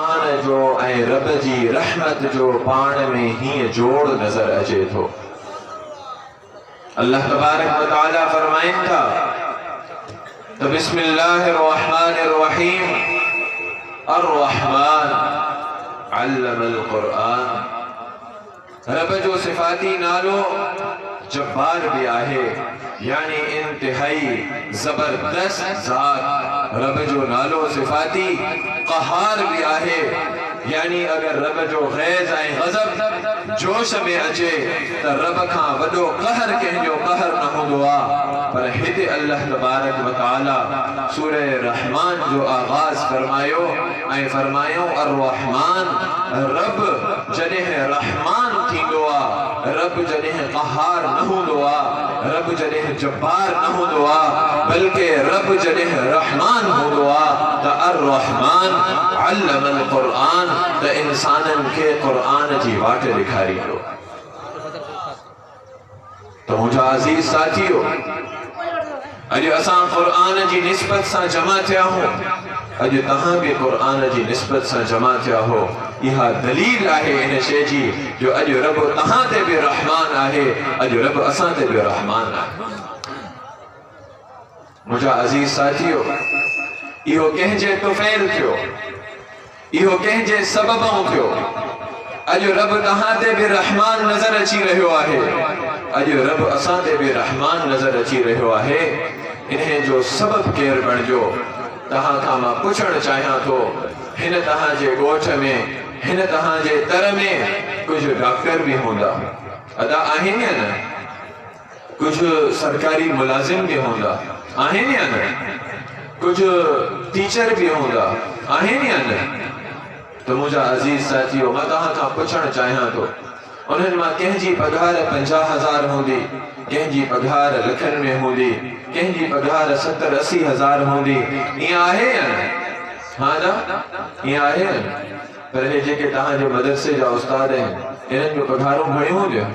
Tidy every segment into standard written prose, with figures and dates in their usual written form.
कुरान जो ऐं रब जी रहमत जो पाण में ही जोड़ नजर अचे थो। अल्लाह तबारक व तआला फरमाइन था तो बिस्मिल्लाहिर रहमानिर रहीम अर्रहमान अल्लमल कुरान। रब जो सिफाती नालो जब्बार भी आहे, यानी इंतहाई जबरदस्त जात। रब जो नालो सिफाती क़हार भी आहे, यानी अगर रब जो गैज़ ऐं गज़ब जोश में अचे तो रब खां वॾो कहर कंहिंजो कहर न हूंदो आहे। पर हिते अल्लाह तबारक व तआला सूरह रहमान जो आगाज़ फरमायो ऐं फरमायो अर्रहमान। रब जॾहिं रहमान थींदो आहे, रब जॾहिं क़हार न हूंदो आहे, रब जॾहिं जब्बार न हूंदो आहे, बल्कि रब जॾहिं रहमान हूंदो आहे त अर्रहमान अल्लमल कुरान, त इंसाननि खे कुरान जी वाट ॾेखारींदो। तो मुंहिंजा अज़ीज़ साथियो, अॼु असां कुरान जी निस्बत सां जमा थिया हो, अॼु तहां भी कुरान जी निस्बत सां जमा थिया हो। इहा दलील आहे इन शइ जी जो अॼु रब तहां ते भी रहमान आहे, अॼु रब असां ते भी रहमान आहे। मुंहिंजा अज़ीज़ साथियो, इहो कंहिंजे तुफ़ैल थियो, इहो कंहिंजे सबबों थियो। अॼु रब तहां ते भी रहमान नज़र अची रहियो आहे, अॼु रब असां ते भी रहमान नज़र अची रहियो आहे। इन्हें जो सबब केर बणिजो, तहां खां मां पुछण चाहियां थो, हिन तहां जे ॻोठ में, हिन तहां जे दर में कुछ डॉक्टर भी हूंदा, अदा आहिनि या न? कुछ सरकारी मुलाजिम भी हूंदा, आहिनि या न? कुछ टीचर भी हूंदा, आहिनि या न? तो मुंहिंजा अज़ीज़ साथियो, मां तहां खां पुछण चाहियां थो, उन्हनि मां कंहिंजी पघार 50,000 हूंदी, कंहिंजी पघार लखनि में हूंदी, कंहिंजी पघार 70-80 हज़ार हूंदी, ईअं आहे या न? हाँ ना, ईअं आहे या न? पर हे जेके तव्हांजे मदरसे जा उस्ताद आहिनि, इन्हनि जो पघारूं घणियूं हूंदियूं?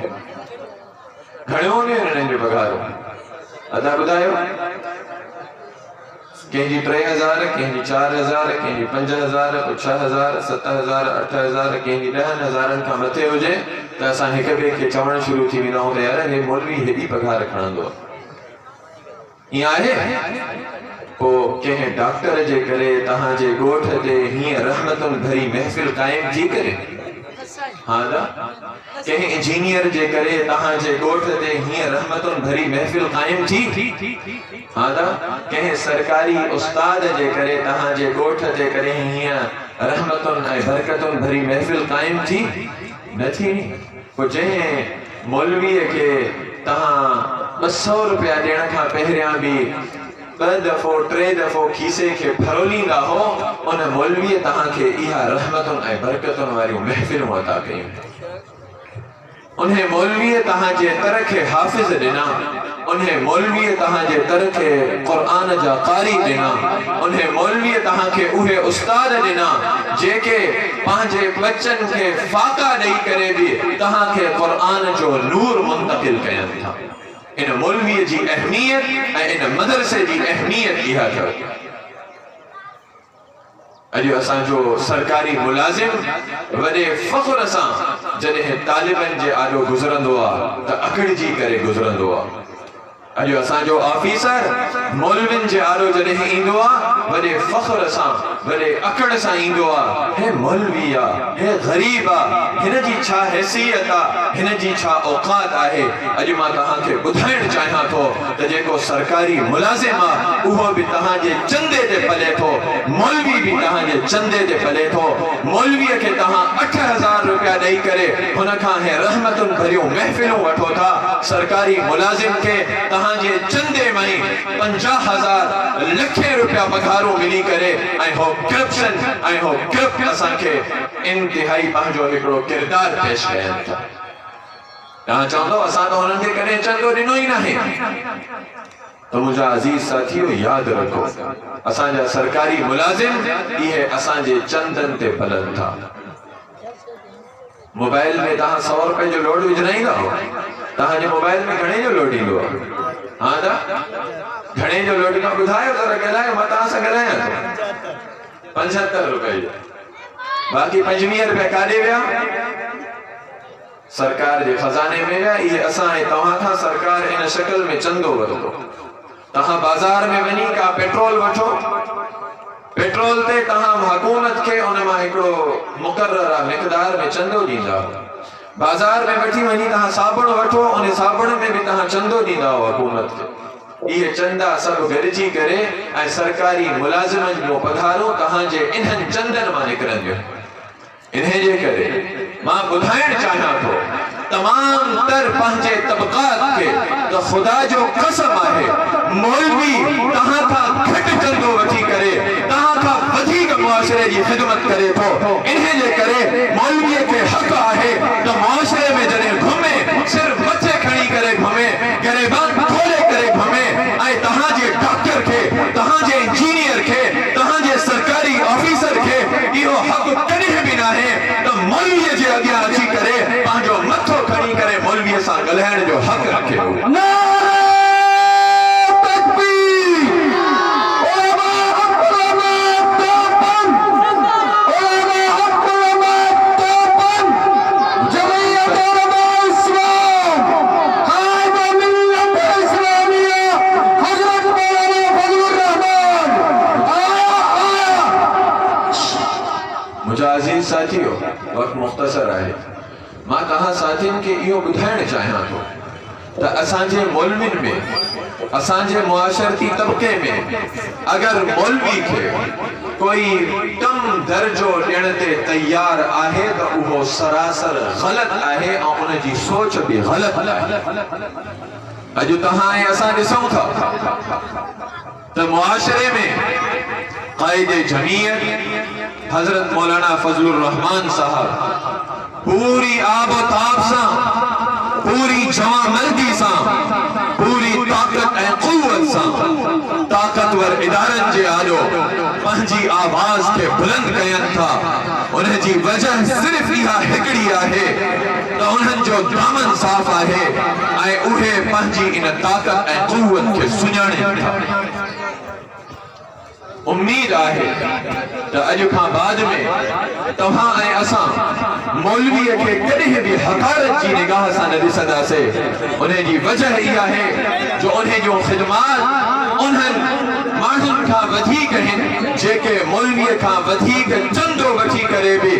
घणियूं हूंदियूं इन्हनि जो पघारूं? अदा ॿुधायो। कंहिंजी 3,000, कंहिंजी 4,000, कंहिंजी 5,000, 6,000, 7,000, 8,000, कंहिंजी 10,000 खां मथे हुजे त असां हिक ॿिए खे चवण शुरू थी वेंदा आहियूं त यार हे मौलवी हेॾी पघार खणंदो। ईअं आहे? पोइ कंहिं डॉक्टर जे करे तव्हांजे ॻोठ ते हीअं रहमतुनि भरी महफ़िल क़ाइम थी करे, हाँ ना? कंहिं इंजीनियर जे करे तव्हांजे ॻोठ ते हीअं रहमतुनि भरी महफ़िल क़ाइम थी, हाँ ना? कंहिं सरकारी उस्ताद जे करे तव्हांजे ॻोठ ते करे हीअं रहमतुनि ऐं बरकतुनि भरी महफ़िल क़ाइम थी न थी? पोइ जंहिं मौलवीअ खे तव्हां 200 रुपया ॾियण खां पहिरियां भी 2 दफ़ो 3 दफ़ो खीसे खे फरोलींदा हो, उन मौलवीअ तव्हांखे इहा रहमतुनि ऐं बरकतुनि वारियूं महफ़िलूं अता कयूं। उन्हें मौलवीअ तव्हांजे तर खे हाफ़िज़ ॾिना, उन्हें मौलवीअ तव्हांजे तर खे क़ुरान जा क़ारी ॾिना, उन्हें मौलवीअ तव्हांखे उहे उस्ताद ॾिना जेके पंहिंजे बच्चनि खे फ़ाक़ा ॾेई करे भी तव्हांखे क़ुरान जो नूर मुंतक़िल कयनि था। इन मौलवीअ जी अहमियत ऐं इन मदरसे जी अहमियत इहा अथव। अॼु असांजो सरकारी मुलाज़िम वॾे फ़ख्र सां जॾहिं तालिबनि जे आॾो गुज़रंदो आहे त अकड़जी करे गुज़रंदो आहे। अॼु असांजो ऑफिसर मौलविन जे आॾो जॾहिं ईंदो आहे वॾे फ़ख्र सां, वॾे अकड़ सां ईंदो आहे, हे मौलवी आहे, हे ग़रीब आहे, हिन जी छा हैसियत आहे, हिन जी छा औक़ात आहे। अॼु मां तव्हांखे ॿुधाइण चाहियां थो त जेको सरकारी मुलाज़िम आहे उहो बि तव्हांजे चंदे ते पले थो, मौलवी भी तव्हांजे चंदे ते पले थो। मौलवीअ खे तव्हां 8,000 रुपया ॾेई करे हुन खां हे रहमतुनि भरियूं महफ़िलूं वठो था, सरकारी मुलाज़िम खे तव्हांजे चंदे में 50,000 लखे रुपया पघारूं मिली करे ऐं हो करप्शन ऐं हो करप्ट असांखे इंतिहाई पंहिंजो हिकिड़ो किरदार पेश कयनि था। तव्हां चवंदो असां त हुननि खे कॾहिं चंदो ॾिनो ई नाहे। तो मुंहिंजा अज़ीज़ साथियो, यादि रखो असांजा सरकारी मुलाज़िम इहे असांजे चंदनि ते पलनि था। मोबाइल में तव्हां 100 रुपए जो लोड विझराईंदा हो, तव्हांजे मोबाइल में घणे जो लोड ईंदो आहे? हाँ दा घणे जो लोड ईंदो ॿुधायो, ज़रा ॻाल्हायो, मां तव्हां सां ॻाल्हायां थो। 75 रुपए जो बाक़ी 25 रुपया काॾे विया? सरकार जे खजाने में विया। ये असां ऐं तव्हां खां सरकार इन शक्ल में चंदो वरितो। तव्हां बाज़ार में वञी का पेट्रोल वठो, पेट्रोल ते तव्हां हुकूमत खे उन मां हिकिड़ो मुक़र्रर मिक़दार में चंदो ॾींदा। बाज़ार में वठी वञी तव्हां साबुण वठो, उन साबुण में भी तव्हां चंदो ॾींदा हुकूमत खे। ये चंदा सब गॾिजी करे ऐं सरकारी मुलाज़िमनि जो पघारूं तव्हांजे इन्हनि चंदनि मां निकिरंदियूं। इन्हे जे करे मां ॿुधाइण चाहियां थो तमाम तर पंहिंजे तबक़ात के तो खुदा जो कसम आहे, मौलवी तहां खां घटि चंदो वठी करे तहां खां वधीक मुआशरे जी ख़िदमत करे थो। इन्हे जे करे मौलवीअ खे हक़ आहे त मुआशरे में जॾहिं घुमे सिर्फ मथे खणी करे घुमे, गिरेबान खोले करे घुमे ऐं तहांजे डॉक्टर खे, तहांजे इंजीनियर खे, तहांजे सरकारी ऑफिसर खे इहो हक़ कॾहिं बि नाहे त मौलवीअ जे अॻियां अची करे पंहिंजो मथो खणी करे मौलवीअ सां ॻाल्हाइण जो हक़ रखे। मुजाज़िर साथियों, वक्त मुख्तसर है। मां तहां साथियों के इहो ॿुधाइण चाहियां थो त असांजे मौलविन में, असांजे मुआशरती तबके में अगर मौलवी के कोई कम दर्जो ॾियण ते तैयार आहे त उहो सरासर ग़लत आहे ऐं उन जी सोच भी ग़लत आहे। अॼु तहां ऐं असां ॾिसूं था त मुआशरे में क़ाइदे जमीयत हजरत मौलाना फजलुर रहमान साहब पूरी आबो ताब सा, पूरी जमा मर्दी सा, पूरी ताकत ऐं क़ुव्वत सा ताकतवर इदारन जे आलो पंहिंजी आवाज के बुलंद कयन था। उन्हें जी वजह सिर्फ इहा हिकड़ी आहे त उन्हनि जो दामन साफ़ आहे ऐं उहे पंहिंजी इन ताकत ऐं क़ुव्वत के सुञाणनि था। उम्मीद आहे त अॼु खां बाद में तव्हां ऐं असां मौलवीअ खे कॾहिं बि हक़ारत जी निगाह सां न ॾिसंदासीं। उन जी वजह इहा आहे जो उन्हे जो ख़िदमात उन्हनि माण्हुनि खां वधीक आहिनि जेके मौलवीअ खां वधीक चंदो वठी करे बि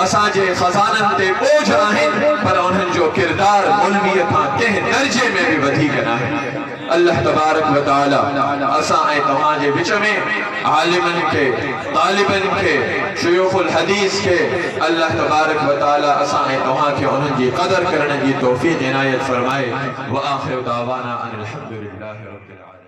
असांजे खज़ाननि ते बोझ आहिनि, पर उन्हनि जो किरदार मौलवीअ खां कंहिं दर्जे में भी वधीक नाहे। अल्लाह तबारक व तआला असां ऐं तव्हां जे विच में आलिमन के, तालिबन के, शुयूखुल हदीस के अल्लाह तबारक व तआला असां ऐं तव्हां खे उन्हनि जी क़दर करण जी तौफ़ीक़ इनायत फरमाए। व आखिर दावाना अनिल हम्दुलिल्लाहि रब्बिल आलमीन।